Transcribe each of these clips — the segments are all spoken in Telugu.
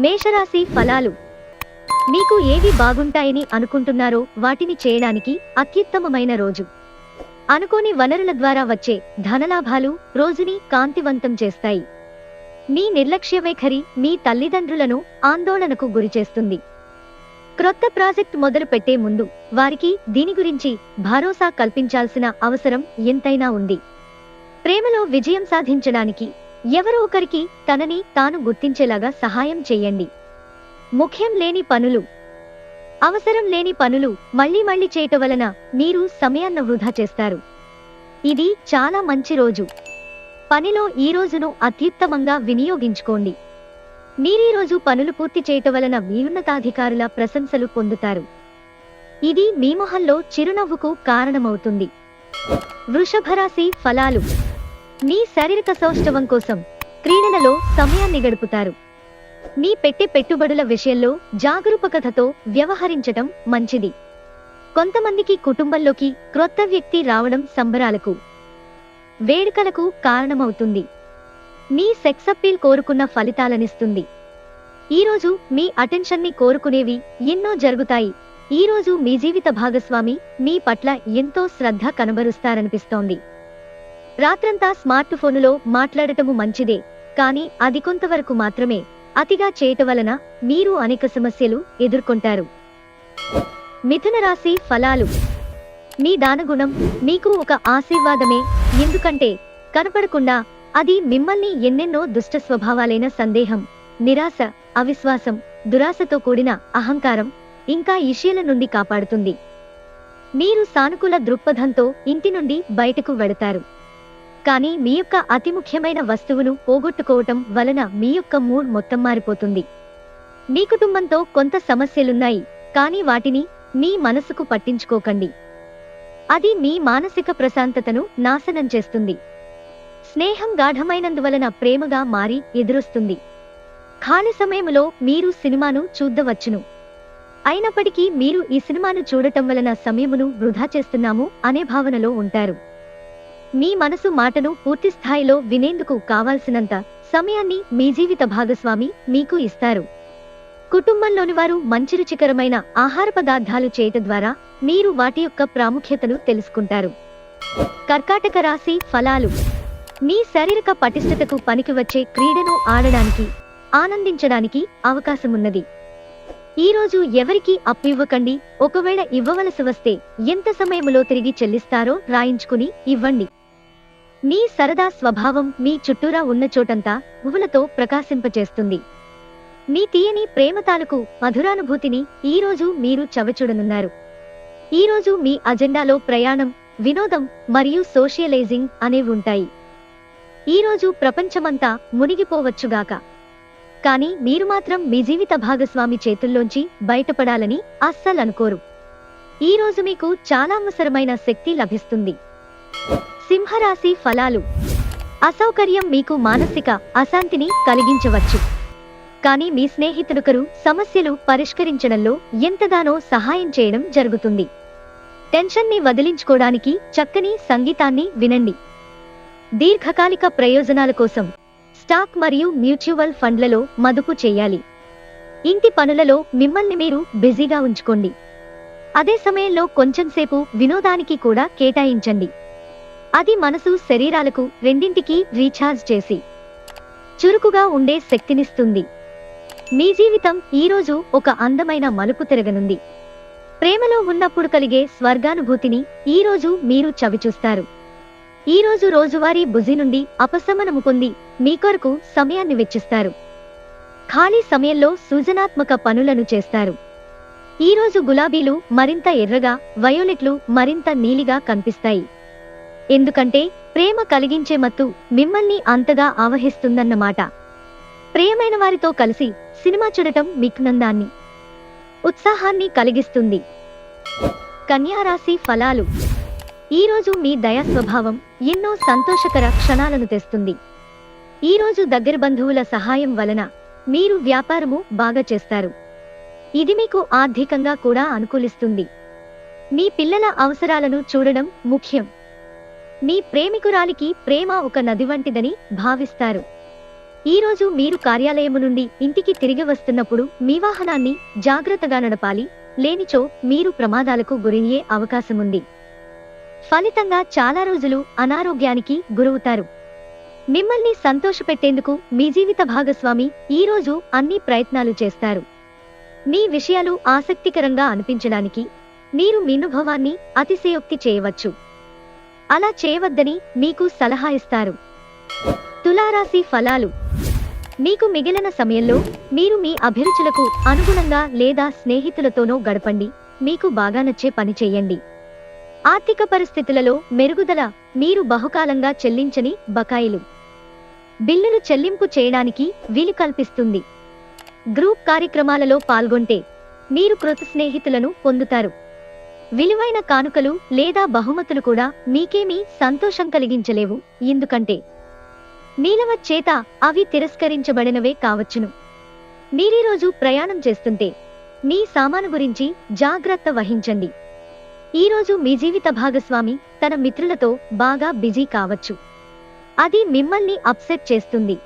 మేషరాశి ఫలాలు. మీకు ఏవి బాగుంటాయని అనుకుంటున్నారో వాటిని చేయడానికి అత్యుత్తమమైన రోజు. అనుకోని వనరుల ద్వారా వచ్చే ధనలాభాలు రోజుని కాంతివంతం చేస్తాయి. మీ నిర్లక్ష్య వైఖరి మీ తల్లిదండ్రులను ఆందోళనకు గురిచేస్తుంది. క్రొత్త ప్రాజెక్ట్ మొదలు పెట్టే ముందు వారికి దీని గురించి భరోసా కల్పించాల్సిన అవసరం ఎంతైనా ఉంది. ప్రేమలో విజయం సాధించడానికి ఎవరో ఒకరికి తనని తాను గుర్తించేలాగా సహాయం చేయండి. ముఖ్యం లేని పనులు, అవసరం లేని పనులు మళ్లీ మళ్లీ చేయటం వలన మీరు సమయాన్ని వృధా చేస్తారు. ఇది చాలా మంచి రోజు. పనిలో ఈ రోజును అత్యుత్తమంగా వినియోగించుకోండి. మీరీ రోజు పనులు పూర్తి చేయటం వలన మీ ఉన్నతాధికారుల ప్రశంసలు పొందుతారు. ఇది మీ మొహంలో చిరునవ్వుకు కారణమవుతుంది. వృషభరాశి ఫలాలు. మీ శారీరక సౌష్ఠవం కోసం క్రీడలలో సమయాన్ని గడుపుతారు. మీ పెట్టుబడుల విషయంలో జాగరూకతతో వ్యవహరించటం మంచిది. కొంతమందికి కుటుంబంలోకి క్రొత్త వ్యక్తి రావడం సంబరాలకు, వేడుకలకు కారణమవుతుంది. మీ సెక్స్ అప్పీల్ కోరుకున్న ఫలితాలనిస్తుంది. ఈరోజు మీ అటెన్షన్ని కోరుకునేవి ఎన్నో జరుగుతాయి. ఈరోజు మీ జీవిత భాగస్వామి మీ పట్ల ఎంతో శ్రద్ధ కనబరుస్తారనిపిస్తోంది. రాత్రంతా స్మార్ట్ ఫోనులో మాట్లాడటము మంచిదే, కానీ అది కొంతవరకు మాత్రమే. అతిగా చేయటం వలన మీరు అనేక సమస్యలు ఎదుర్కొంటారు. మిథున రాశి ఫలాలు. మీ దానగుణం మీకు ఒక ఆశీర్వాదమే. ఎందుకంటే కనపడకుండా అది మిమ్మల్ని ఎన్నెన్నో దుష్ట స్వభావాలైన సందేహం, నిరాశ, అవిశ్వాసం, దురాశతో కూడిన అహంకారం ఇంకా ఈర్ష్యల నుండి కాపాడుతుంది. మీరు సానుకూల దృక్పథంతో ఇంటి నుండి బయటకు వెడతారు. కానీ మీ యొక్క అతి ముఖ్యమైన వస్తువును పోగొట్టుకోవటం వలన మీ యొక్క మూడ్ మొత్తం మారిపోతుంది. మీ కుటుంబంతో కొంత సమస్యలున్నాయి, కానీ వాటిని మీ మనసుకు పట్టించుకోకండి. అది మీ మానసిక ప్రశాంతతను నాశనం చేస్తుంది. స్నేహం గాఢమైనందువలన ప్రేమగా మారి ఎదురొస్తుంది. ఖాళీ సమయంలో మీరు సినిమాను చూద్దవచ్చును. అయినప్పటికీ మీరు ఈ సినిమాను చూడటం వలన సమయమును వృధా చేస్తున్నాము అనే భావనలో ఉంటారు. మీ మనసు మాటను పూర్తి స్థాయిలో వినేందుకు కావాల్సినంత సమయాన్ని మీ జీవిత భాగస్వామి మీకు ఇస్తారు. కుటుంబంలోని వారు మంచి రుచికరమైన ఆహార పదార్థాలు చేయటం ద్వారా మీరు వాటి యొక్క ప్రాముఖ్యతను తెలుసుకుంటారు. కర్కాటక రాశి ఫలాలు. మీ శారీరక పటిష్టతకు పనికి వచ్చే క్రీడను ఆడడానికి, ఆనందించడానికి అవకాశమున్నది. ఈరోజు ఎవరికీ అప్పు ఇవ్వకండి. ఒకవేళ ఇవ్వవలసి వస్తే ఎంత సమయంలో తిరిగి చెల్లిస్తారో రాయించుకుని ఇవ్వండి. మీ సరదా స్వభావం మీ చుట్టూరా ఉన్న చోటంతా పువ్వులతో ప్రకాశింపచేస్తుంది. మీ తీయని ప్రేమ తాలూకు మధురానుభూతిని ఈరోజు మీరు చవిచూడనున్నారు. ఈరోజు మీ అజెండాలో ప్రయాణం, వినోదం మరియు సోషియలైజింగ్ అనేవి ఉంటాయి. ఈరోజు ప్రపంచమంతా మునిగిపోవచ్చుగాక, కానీ మీరు మాత్రం మీ జీవిత భాగస్వామి చేతుల్లోంచి బయటపడాలని అస్సలనుకోరు. ఈరోజు మీకు చాలా అవసరమైన శక్తి లభిస్తుంది. సింహరాశి ఫలాలు. అసౌకర్యం మీకు మానసిక అశాంతిని కలిగించవచ్చు, కానీ మీ స్నేహితుడొకరు సమస్యలు పరిష్కరించడంలో ఎంతగానో సహాయం చేయడం జరుగుతుంది. టెన్షన్ని వదిలించుకోవడానికి చక్కని సంగీతాన్ని వినండి. దీర్ఘకాలిక ప్రయోజనాల కోసం స్టాక్ మరియు మ్యూచువల్ ఫండ్లలో మదుపు చేయాలి. ఇంటి పనులలో మిమ్మల్ని మీరు బిజీగా ఉంచుకోండి. అదే సమయంలో కొంచెంసేపు వినోదానికి కూడా కేటాయించండి. అది మనసు శరీరాలకు రెండింటికి రీఛార్జ్ చేసి చురుకుగా ఉండే శక్తినిస్తుంది. మీ జీవితం ఈరోజు ఒక అందమైన మలుపు తిరగనుంది. ప్రేమలో ఉన్నప్పుడు కలిగే స్వర్గానుభూతిని ఈరోజు మీరు చవిచూస్తారు. ఈరోజు రోజువారీ బుజీ నుండి అపశమనము పొంది మీ కొరకు సమయాన్ని వెచ్చిస్తారు. ఖాళీ సమయంలో సృజనాత్మక పనులను చేస్తారు. ఈరోజు గులాబీలు మరింత ఎర్రగా, వయోలెట్లు మరింత నీలిగా కనిపిస్తాయి. ఎందుకంటే ప్రేమ కలిగించే మత్తు మిమ్మల్ని అంతగా ఆవహిస్తుందన్నమాట. ప్రియమైన వారితో కలిసి సినిమా చూడటం మీకు నందాన్ని, ఉత్సాహాన్ని కలిగిస్తుంది. కన్యారాశి ఫలాలు. ఈరోజు మీ దయా స్వభావం ఎన్నో సంతోషకర క్షణాలను తెస్తుంది. ఈరోజు దగ్గర బంధువుల సహాయం వలన మీరు వ్యాపారము బాగా చేస్తారు. ఇది మీకు ఆర్థికంగా కూడా అనుకూలిస్తుంది. మీ పిల్లల అవసరాలను చూడడం ముఖ్యం. మీ ప్రేమికురాలికి ప్రేమ ఒక నది వంటిదని భావిస్తారు. ఈ రోజు మీరు కార్యాలయము నుండి ఇంటికి తిరిగి వస్తున్నప్పుడు మీ వాహనాన్ని జాగ్రత్తగా నడపాలి, లేనిచో మీరు ప్రమాదాలకు గురయ్యే అవకాశముంది. ఫలితంగా చాలా రోజులు అనారోగ్యానికి గురవుతారు. మిమ్మల్ని సంతోషపెట్టేందుకు మీ జీవిత భాగస్వామి ఈ రోజు అన్ని ప్రయత్నాలు చేస్తారు. మీ విషయాలు ఆసక్తికరంగా అనిపించడానికి మీరు మీ అనుభవాన్ని అతిశయోక్తి చేయవచ్చు. అలా చేయవద్దని మీకు సలహా ఇస్తారు. తులారాశి ఫలాలు. మీకు మిగిలిన సమయంలో మీరు మీ అభిరుచులకు అనుగుణంగా లేదా స్నేహితులతోనో గడపండి. మీకు బాగా నచ్చే పని చేయండి. ఆర్థిక పరిస్థితులలో మెరుగుదల. మీరు బహుకాలంగా చెల్లించని బకాయిలు, బిల్లులు చెల్లింపు చేయడానికి వీలు కల్పిస్తుంది. గ్రూప్ కార్యక్రమాలలో పాల్గొంటే మీరు కృత స్నేహితులను పొందుతారు. విలువైన కానుకలు లేదా బహుమతులు కూడా మీకేమీ సంతోషం కలిగించలేవు, ఎందుకంటే మీలవ చేత అవి తిరస్కరించబడినవే కావచ్చును. మీరీరోజు ప్రయాణం చేస్తుంటే మీ సామాను గురించి జాగ్రత్త వహించండి. ఈరోజు మీ జీవిత భాగస్వామి తన మిత్రులతో బాగా బిజీ కావచ్చు. అది మిమ్మల్ని అప్సెట్ చేస్తుంది.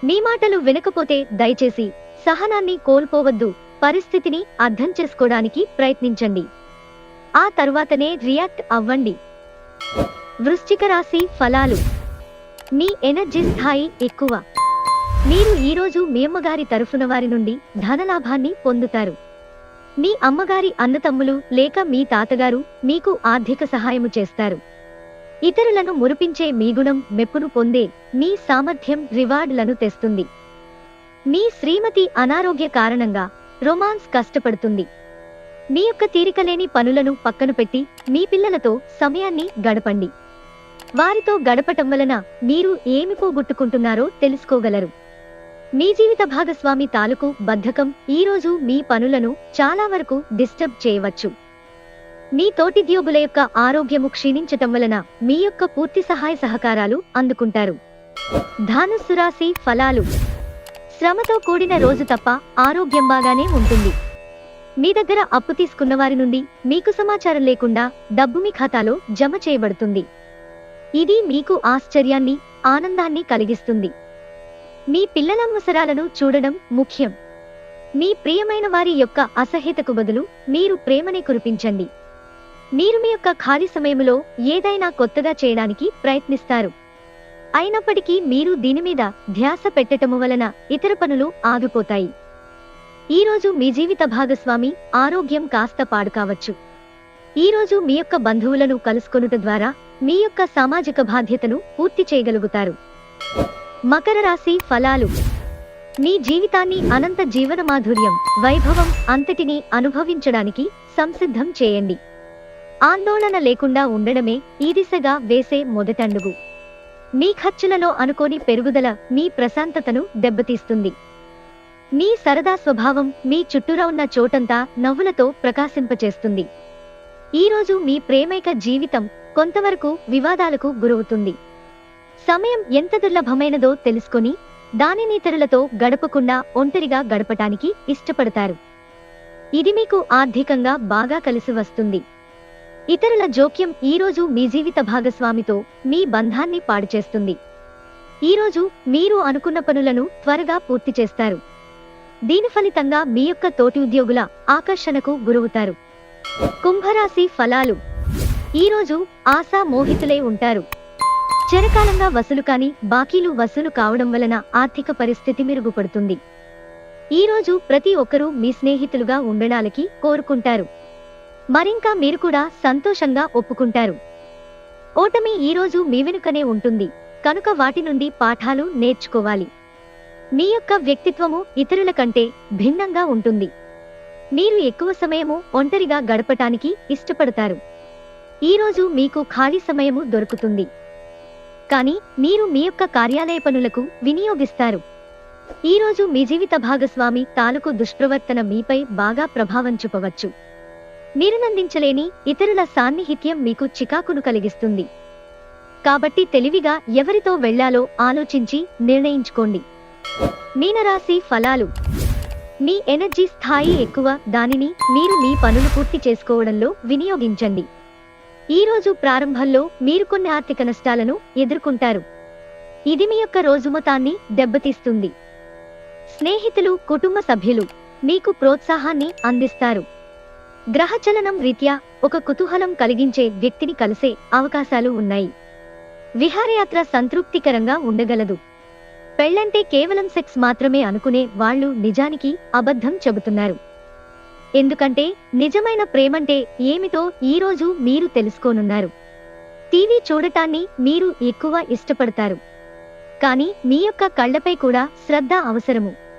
మీ మాటలు వినకపోతే దయచేసి సహనాన్ని కోల్పోవద్దు. పరిస్థితిని అర్థం చేసుకోవడానికి ప్రయత్నించండి. ఆ తరువాతనే రియాక్ట్ అవ్వండి. వృశ్చిక రాశి ఫలాలు. మీ ఎనర్జీ స్థాయి ఎక్కువ. మీరు ఈరోజు మీ అమ్మగారి తరఫున వారి నుండి ధనలాభాన్ని పొందుతారు. మీ అమ్మగారి అన్నతమ్ములు లేక మీ తాతగారు మీకు ఆర్థిక సహాయము చేస్తారు. ఇతరులను మురిపించే మీ గుణం మెప్పును పొందే మీ సామర్థ్యం రివార్డులను తెస్తుంది. మీ శ్రీమతి అనారోగ్య కారణంగా రొమాన్స్ కష్టపడుతుంది. మీ యొక్క తీరికలేని పనులను పక్కన పెట్టి మీ పిల్లలతో సమయాన్ని గడపండి. వారితో గడపటం వలన మీరు ఏమి పోగొట్టుకుంటున్నారో తెలుసుకోగలరు. మీ జీవిత భాగస్వామి తాలూకు బద్ధకం ఈరోజు మీ పనులను చాలా వరకు డిస్టర్బ్ చేయవచ్చు. మీ తోటిద్యోగుల యొక్క ఆరోగ్యము క్షీణించటం వలన మీ యొక్క పూర్తి సహాయ సహకారాలు అందుకుంటారు. ధనుస్సు రాశి ఫలాలు. శ్రమతో కూడిన రోజు తప్ప ఆరోగ్యం బాగానే ఉంటుంది. మీ దగ్గర అప్పు తీసుకున్న వారి నుండి మీకు సమాచారం లేకుండా డబ్బు మీ ఖాతాలో జమ చేయబడుతుంది. ఇది మీకు ఆశ్చర్యాన్ని, ఆనందాన్ని కలిగిస్తుంది. మీ పిల్లల అవసరాలను చూడడం ముఖ్యం. మీ ప్రియమైన వారి యొక్క అసహ్యతకు బదులు మీరు ప్రేమని కురిపించండి. మీరు మీ యొక్క ఖాళీ సమయంలో ఏదైనా కొత్తగా చేయడానికి ప్రయత్నిస్తారు. అయినప్పటికీ మీరు దీని మీద ధ్యాస పెట్టటము వలన ఇతర పనులు ఆగిపోతాయి. ఈరోజు మీ జీవిత భాగస్వామి ఆరోగ్యం కాస్త పాడు కావచ్చు. ఈరోజు మీ యొక్క బంధువులను కలుసుకొనుట ద్వారా మీ యొక్క సామాజిక బాధ్యతను పూర్తి చేయగలుగుతారు. మకర రాశి ఫలాలు. మీ జీవితాన్ని అనంత జీవన మాధుర్యం, వైభవం అంతటినీ అనుభవించడానికి సంసిద్ధం చేయండి. ఆందోళన లేకుండా ఉండడమే ఈ దిశగా వేసే మొదటడుగు. మీ ఖర్చులలో అనుకోని పెరుగుదల మీ ప్రశాంతతను దెబ్బతీస్తుంది. మీ సరదా స్వభావం మీ చుట్టూరా ఉన్న చోటంతా నవ్వులతో ప్రకాశింపచేస్తుంది. ఈరోజు మీ ప్రేమైక జీవితం కొంతవరకు వివాదాలకు గురవుతుంది. సమయం ఎంత దుర్లభమైనదో తెలుసుకొని దానిని ఇతరులతో గడపకుండా ఒంటరిగా గడపటానికి ఇష్టపడతారు. ఇది మీకు ఆర్థికంగా బాగా కలిసి వస్తుంది. ఇతరుల జోక్యం ఈరోజు మీ జీవిత భాగస్వామితో మీ బంధాన్ని పాడు చేస్తుంది. ఈరోజు మీరు అనుకున్న పనులను త్వరగా పూర్తి చేస్తారు. దీని ఫలితంగా మీ యొక్క తోటి ఉద్యోగుల ఆకర్షణకు గురవుతారు. కుంభరాశి ఫలాలు. ఈరోజు ఆశా మోహితులై ఉంటారు. చిరకాలంగా వసూలు కాని బాకీలు వసూలు కావడం వలన ఆర్థిక పరిస్థితి మెరుగుపడుతుంది. ఈరోజు ప్రతి ఒక్కరూ మీ స్నేహితులుగా ఉండడానికి కోరుకుంటారు. మరింకా మీరు కూడా సంతోషంగా ఒప్పుకుంటారు. ఓటమి ఈరోజు మీ వెనుకనే ఉంటుంది కనుక వాటి నుండి పాఠాలు నేర్చుకోవాలి. మీ యొక్క వ్యక్తిత్వము ఇతరుల కంటే భిన్నంగా ఉంటుంది. మీరు ఎక్కువ సమయము ఒంటరిగా గడపటానికి ఇష్టపడతారు. ఈరోజు మీకు ఖాళీ సమయము దొరుకుతుంది, కానీ మీరు మీ యొక్క కార్యాలయ పనులకు వినియోగిస్తారు. ఈరోజు మీ జీవిత భాగస్వామి తాలూకు దుష్ప్రవర్తన మీపై బాగా ప్రభావం చూపవచ్చు. నిరునందించలేని ఇతరుల సాన్నిహిత్యం మీకు చికాకును కలిగిస్తుంది. కాబట్టి తెలివిగా ఎవరితో వెళ్లాలో ఆలోచించి నిర్ణయించుకోండి. మీనరాశి ఫలాలు. మీ ఎనర్జీ స్థాయి ఎక్కువ, దానిని మీరు మీ పనులు పూర్తి చేసుకోవడంలో వినియోగించండి. ఈరోజు ప్రారంభంలో మీరు కొన్ని ఆర్థిక నష్టాలను ఎదుర్కొంటారు. ఇది మీ యొక్క రోజు మొత్తాన్ని దెబ్బతీస్తుంది. స్నేహితులు, కుటుంబ సభ్యులు మీకు ప్రోత్సాహాన్ని అందిస్తారు. గ్రహచలనం రీత్యా ఒక కుతూహలం కలిగించే వ్యక్తిని కలిసే అవకాశాలు ఉన్నాయి. విహారయాత్ర సంతృప్తికరంగా ఉండగలదు. పెళ్లంటే కేవలం సెక్స్ మాత్రమే అనుకునే వాళ్ళు నిజానికి అబద్ధం చెబుతున్నారు. ఎందుకంటే నిజమైన ప్రేమంటే ఏమిటో ఈరోజు మీరు తెలుసుకోనున్నారు. టీవీ చూడటాన్ని మీరు ఎక్కువ ఇష్టపడతారు. కానీ మీ యొక్క కళ్లపై కూడా శ్రద్ధ అవసరము.